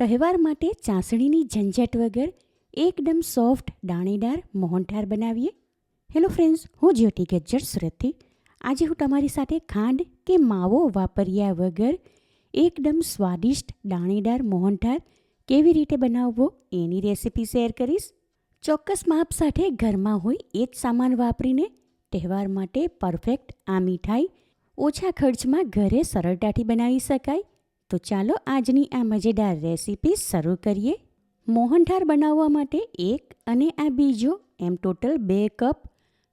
તહેવાર માટે ચાસણીની ઝંઝટ વગર એકદમ સોફ્ટ દાણેદાર મોહનથાળ બનાવીએ. હેલો ફ્રેન્ડ્સ, હું જ્યોતિ ગજ્જર સુરતથી. આજે હું તમારી સાથે ખાંડ કે માવો વાપર્યા વગર એકદમ સ્વાદિષ્ટ દાણેદાર મોહનથાળ કેવી રીતે બનાવવો એની રેસીપી શેર કરીશ. ચોક્કસ માપ સાથે ઘરમાં હોય એ જ સામાન વાપરીને તહેવાર માટે પરફેક્ટ આ મીઠાઈ ઓછા ખર્ચમાં ઘરે સરળતાથી બનાવી શકાય. તો ચાલો આજની આ મજેદાર રેસીપી શરૂ કરીએ. મોહનથાળ બનાવવા માટે એક અને આ બીજો એમ ટોટલ 2 કપ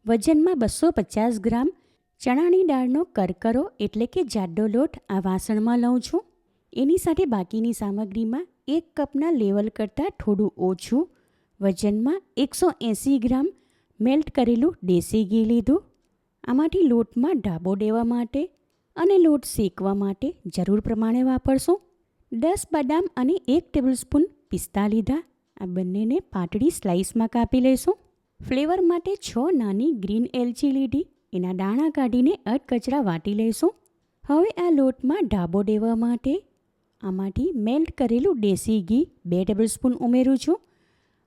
વજનમાં 250 ગ્રામ ચણાની દાળનો કરકરો એટલે કે જાડો લોટ આ વાસણમાં લઉં છું. એની સાથે બાકીની સામગ્રીમાં 1 કપના લેવલ કરતાં થોડું ઓછું વજનમાં 180 ગ્રામ મેલ્ટ કરેલું દેશી ઘી લીધું. આમાંથી લોટમાં ઢાબો દેવા માટે અને લોટ શેકવા માટે જરૂર પ્રમાણે વાપરશું. 10 બદામ અને 1 ટેબલસ્પૂન પિસ્તા લીધા. આ બંનેને પાતળી સ્લાઇસમાં કાપી લઈશું. ફ્લેવર માટે 6 નાની ગ્રીન એલચી લીધી. એના દાણા કાઢીને અધકચરા વાટી લઈશું. હવે આ લોટમાં ઢાબો દેવા માટે આમાંથી મેલ્ટ કરેલું દેશી ઘી 2 ટેબલસ્પૂન ઉમેરું છું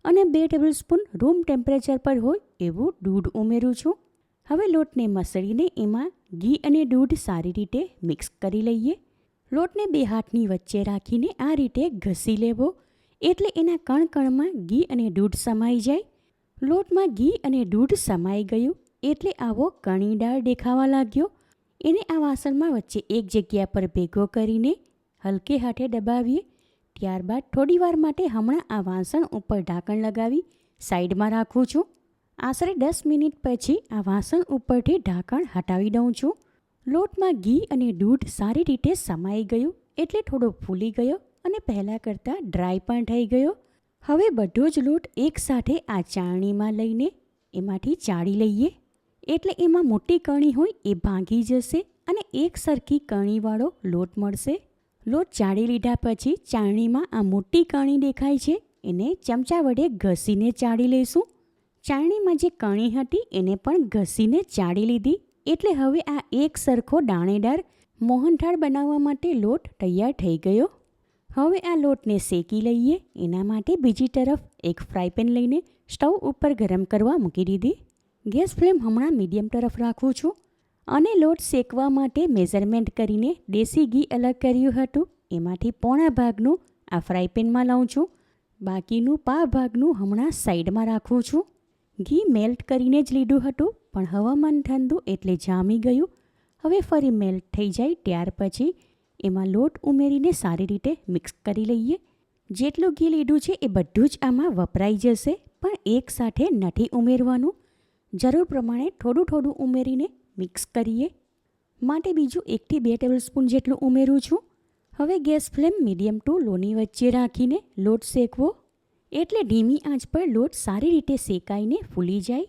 અને 2 ટેબલસ્પૂન રૂમ ટેમ્પરેચર પર હોય એવું દૂધ ઉમેરું છું. હવે લોટને મસળીને એમાં ઘી અને દૂધ સારી રીતે મિક્સ કરી લઈએ. લોટને 2 હાથની વચ્ચે રાખીને આ રીતે ઘસી લેવો એટલે એના કણકણમાં ઘી અને દૂધ સમાઈ જાય. લોટમાં ઘી અને દૂધ સમાઈ ગયું એટલે આવો કણીદાર દેખાવા લાગ્યો. એને આ વાસણમાં વચ્ચે એક જગ્યા પર ભેગો કરીને હલકે હાથે દબાવીએ. ત્યારબાદ થોડીવાર માટે હમણાં આ વાસણ ઉપર ઢાંકણ લગાવી સાઈડમાં રાખું છું. આશરે 10 મિનિટ પછી આ વાસણ ઉપરથી ઢાંકણ હટાવી દઉં છું. લોટમાં ઘી અને દૂધ સારી રીતે સમાઈ ગયું એટલે થોડો ફૂલી ગયો અને પહેલાં કરતાં ડ્રાય પણ થઈ ગયો. હવે બધો જ લોટ એકસાથે આ ચાળણીમાં લઈને એમાંથી ચાળી લઈએ એટલે એમાં મોટી કણી હોય એ ભાંગી જશે અને એક સરખી કણીવાળો લોટ મળશે. લોટ ચાળી લીધા પછી ચાળણીમાં આ મોટી કણી દેખાય છે એને ચમચા વડે ઘસીને ચાળી લઈશું. ચાળણીમાં જે કણી હતી એને પણ ઘસીને ચાળી લીધી એટલે હવે આ એક સરખો દાણેદાર મોહનથાળ બનાવવા માટે લોટ તૈયાર થઈ ગયો. હવે આ લોટને શેકી લઈએ. એના માટે બીજી તરફ એક ફ્રાય પેન લઈને સ્ટવ ઉપર ગરમ કરવા મૂકી દીધી. ગેસ ફ્લેમ હમણાં મીડિયમ તરફ રાખું છું અને લોટ શેકવા માટે મેઝરમેન્ટ કરીને દેશી ઘી અલગ કર્યું હતું એમાંથી પોણા ભાગનું આ ફ્રાય પેનમાં લઉં છું. બાકીનું પા ભાગનું હમણાં સાઈડમાં રાખું છું. ઘી મેલ્ટ કરીને જ લીધું હતું પણ હવામાન ઠંડુ એટલે જામી ગયું. હવે ફરી મેલ્ટ થઈ જાય ત્યાર પછી એમાં લોટ ઉમેરીને સારી રીતે મિક્સ કરી લઈએ. જેટલું ઘી લીધું છે એ બધું જ આમાં વપરાઈ જશે પણ એકસાથે નથી ઉમેરવાનું. જરૂર પ્રમાણે થોડું થોડું ઉમેરીને મિક્સ કરીએ. માટે બીજું 1 થી 2 ટેબલસ્પૂન જેટલું ઉમેરું છું. હવે ગેસ ફ્લેમ મીડિયમ ટુ લોની વચ્ચે રાખીને લોટ શેકવો એટલે ધીમી આંચ પર લોટ સારી રીતે શેકાઈને ફૂલી જાય.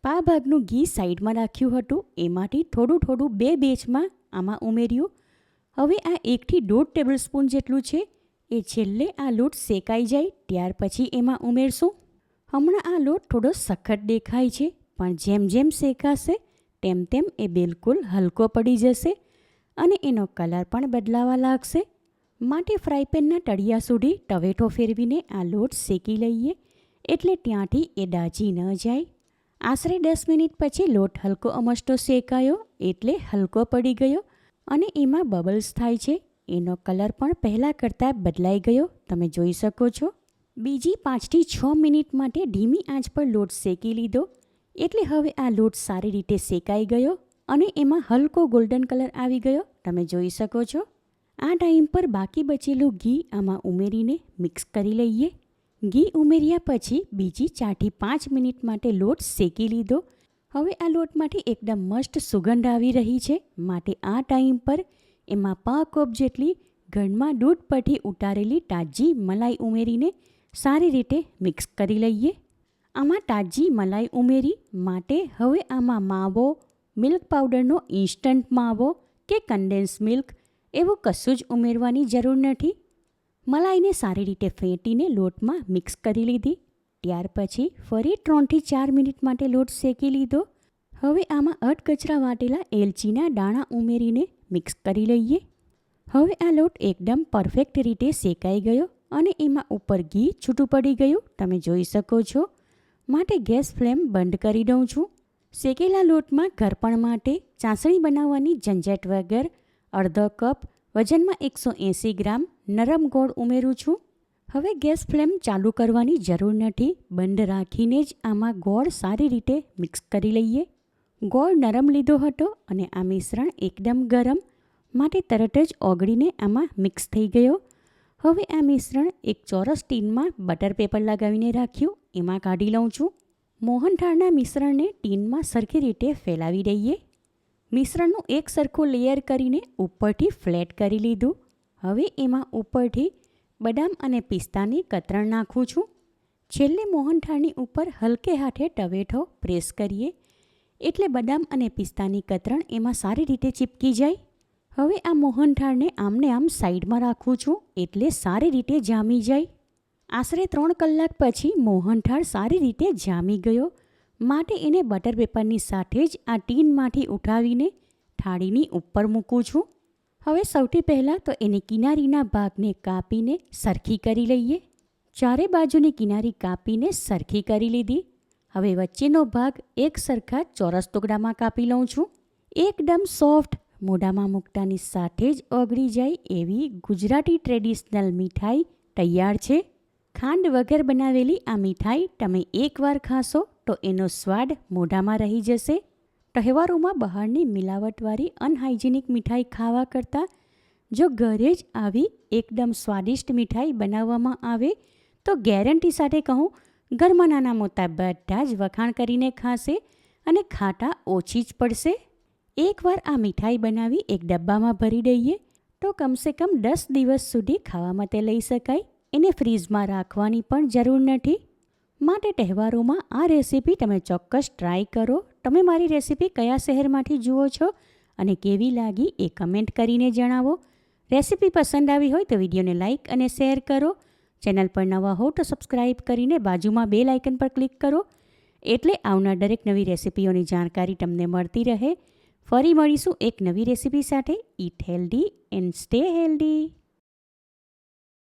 પા ભાગનું ઘી સાઈડમાં રાખ્યું હતું એમાંથી થોડું થોડું 2 બેચમાં આમાં ઉમેર્યું. હવે આ 1 થી 1.5 ટેબલસ્પૂન જેટલું છે એ છેલ્લે આ લોટ શેકાઈ જાય ત્યાર પછી એમાં ઉમેરશું. હમણાં આ લોટ થોડો સખત દેખાય છે પણ જેમ જેમ શેકાશે તેમ તેમ એ બિલકુલ હલકો પડી જશે અને એનો કલર પણ બદલાવા લાગશે. માટે ફ્રાય પેનના તળિયા સુધી તવેથો ફેરવીને આ લોટ શેકી લઈએ એટલે ત્યાંથી એ દાજી ન જાય. આશરે 10 મિનિટ પછી લોટ હલકો અમસ્તો શેકાયો એટલે હલકો પડી ગયો અને એમાં બબલ્સ થાય છે. એનો કલર પણ પહેલાં કરતાં બદલાઈ ગયો તમે જોઈ શકો છો. બીજી 5 થી 6 મિનિટ માટે ધીમી આંચ પર લોટ શેકી લીધો એટલે હવે આ લોટ સારી રીતે શેકાઈ ગયો અને એમાં હલકો ગોલ્ડન કલર આવી ગયો તમે જોઈ શકો છો. આ ટાઈમ પર બાકી બચેલું ઘી આમાં ઉમેરીને મિક્સ કરી લઈએ. ઘી ઉમેર્યા પછી બીજી 4 થી 5 મિનિટ માટે લોટ શેકી લીધો. હવે આ લોટમાંથી એકદમ મસ્ત સુગંધ આવી રહી છે માટે આ ટાઈમ પર એમાં 5 કપ જેટલી ઘરમાં દૂધ પરથી ઉતારેલી તાજી મલાઈ ઉમેરીને સારી રીતે મિક્સ કરી લઈએ. આમાં તાજી મલાઈ ઉમેરી માટે હવે આમાં માવો, મિલ્ક પાવડરનો ઇન્સ્ટન્ટ માવો કે કન્ડેન્સ મિલ્ક એવું કશું જ ઉમેરવાની જરૂર નથી. મલાઈને સારી રીતે ફેંટીને લોટમાં મિક્સ કરી લીધી. ત્યાર પછી ફરી 3 થી 4 મિનિટ માટે લોટ શેકી લીધો. હવે આમાં અધકચરા વાટેલા એલચીના દાણા ઉમેરીને મિક્સ કરી લઈએ. હવે આ લોટ એકદમ પરફેક્ટ રીતે શેકાઈ ગયો અને એમાં ઉપર ઘી છૂટું પડી ગયું તમે જોઈ શકો છો. માટે ગેસ ફ્લેમ બંધ કરી દઉં છું. શેકેલા લોટમાં ઘરપણ માટે ચાસણી બનાવવાની ઝંઝટ વગર અડધો કપ વજનમાં 180 ગ્રામ નરમ ગોળ ઉમેરું છું. હવે ગેસ ફ્લેમ ચાલુ કરવાની જરૂર નથી. બંધ રાખીને જ આમાં ગોળ સારી રીતે મિક્સ કરી લઈએ. ગોળ નરમ લીધો હતો અને આ મિશ્રણ એકદમ ગરમ માટે તરત જ ઓગળીને આમાં મિક્સ થઈ ગયો. હવે આ મિશ્રણ એક ચોરસ ટીનમાં બટર પેપર લગાવીને રાખ્યું એમાં કાઢી લઉં છું. મોહનથાળના મિશ્રણને ટીનમાં સરખી રીતે ફેલાવી દઈએ. મિશ્રણનું એક સરખું લેયર કરીને ઉપરથી ફ્લેટ કરી લીધું. હવે એમાં ઉપરથી બદામ અને પિસ્તાની કતરણ નાખું છું. છેલ્લે મોહનથાળની ઉપર હલકે હાથે ટવેઠો પ્રેસ કરીએ એટલે બદામ અને પિસ્તાની કતરણ એમાં સારી રીતે ચીપકી જાય. હવે આ મોહનથાળને આમને આમ સાઈડમાં રાખું છું એટલે સારી રીતે જામી જાય. આશરે 3 કલાક પછી મોહનથાળ સારી રીતે જામી ગયો માટે એને બટર પેપરની સાથે જ આ ટીનમાંથી ઉઠાવીને થાળીની ઉપર મૂકું છું. હવે સૌથી પહેલાં તો એને કિનારીના ભાગને કાપીને સરખી કરી લઈએ. ચારે બાજુની કિનારી કાપીને સરખી કરી લીધી. હવે વચ્ચેનો ભાગ એક સરખા ચોરસ ટુકડામાં કાપી લઉં છું. એકદમ સોફ્ટ મોઢામાં મૂકતાની સાથે જ ઓગળી જાય એવી ગુજરાતી ટ્રેડિશનલ મીઠાઈ તૈયાર છે. ખાંડ વગર બનાવેલી આ મીઠાઈ તમે એકવાર ખાશો તો એનો સ્વાદ મોઢામાં રહી જશે. તહેવારોમાં બહારની મિલાવટવાળી અનહાઇજેનિક મીઠાઈ ખાવા કરતાં જો ઘરે જ આવી એકદમ સ્વાદિષ્ટ મીઠાઈ બનાવવામાં આવે તો ગેરંટી સાથે કહું ઘરમાં નાના મોટા બધા જ વખાણ કરીને ખાશે અને ખાટા ઓછી જ પડશે. એકવાર આ મીઠાઈ બનાવી એક ડબ્બામાં ભરી દઈએ તો કમસે કમ 10 દિવસ સુધી ખાવા માટે લઈ શકાય. એને ફ્રીઝમાં રાખવાની પણ જરૂર નથી. માટે તહેવારોમાં આ રેસીપી તમે ચોક્કસ ટ્રાય કરો. તમે મારી રેસીપી કયા શહેરમાંથી જુઓ છો અને કેવી લાગી એ કમેન્ટ કરીને જણાવો. રેસીપી પસંદ આવી હોય તો વિડીયોને લાઇક અને શેર કરો. ચેનલ પર નવા હો તો સબસ્ક્રાઈબ કરીને બાજુમાં બેલ આઇકન પર ક્લિક કરો એટલે આવનાર દરેક નવી રેસીપીઓની જાણકારી તમને મળતી રહે. ફરી મળીશું એક નવી રેસીપી સાથે. Eat healthy and stay healthy.